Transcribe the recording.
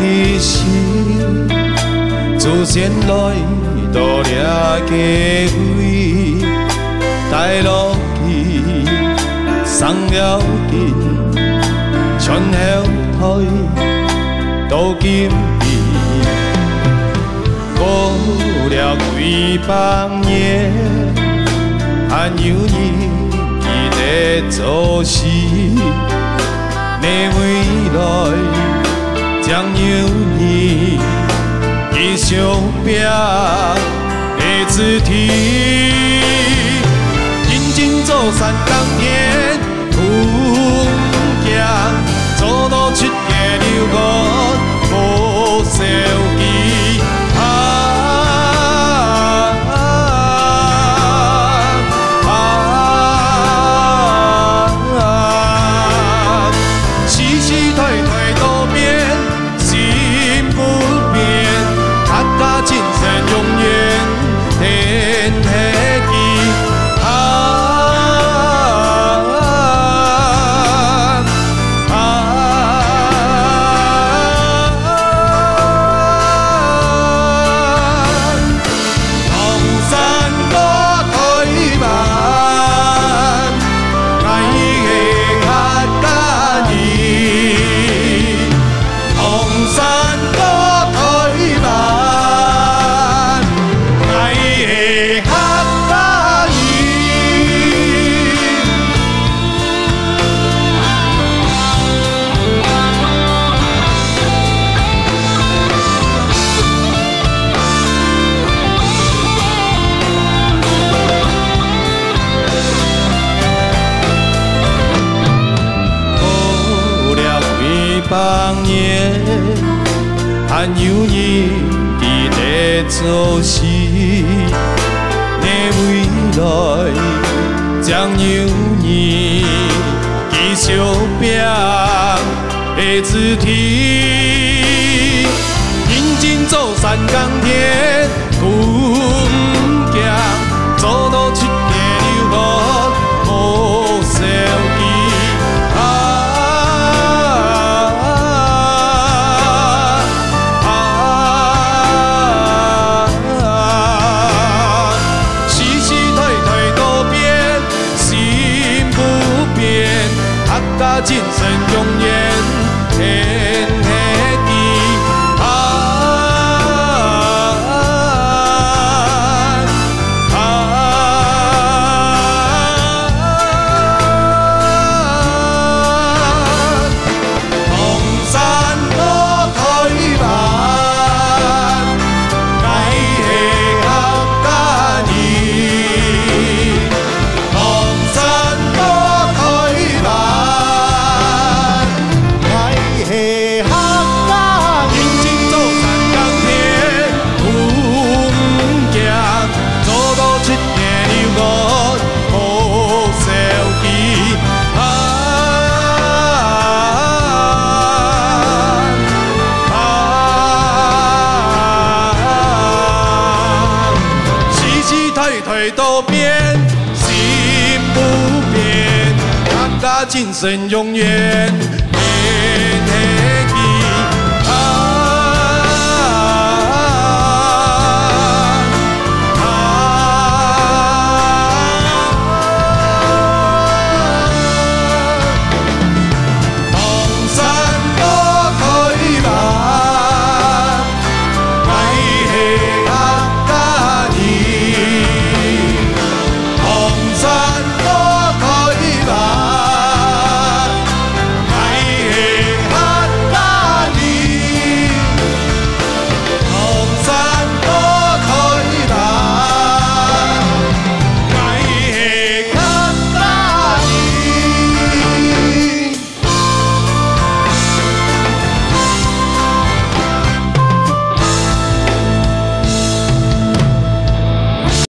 的心，自先来度了家位，带落去送了紧，传后台到今日，过了几百年，还有你记得做事，你未来将有你继续拼的字体，认真做善工田，有行做到出个流汗，无消极。百年，还有你记得做事，你未来将有你继续拼的字体，认真做善工田，不惊做到出个流汗，无消极。精神永远天黑地红山多台湾，该是客家人。红山多台湾。退都变，心不变，客家精神永远。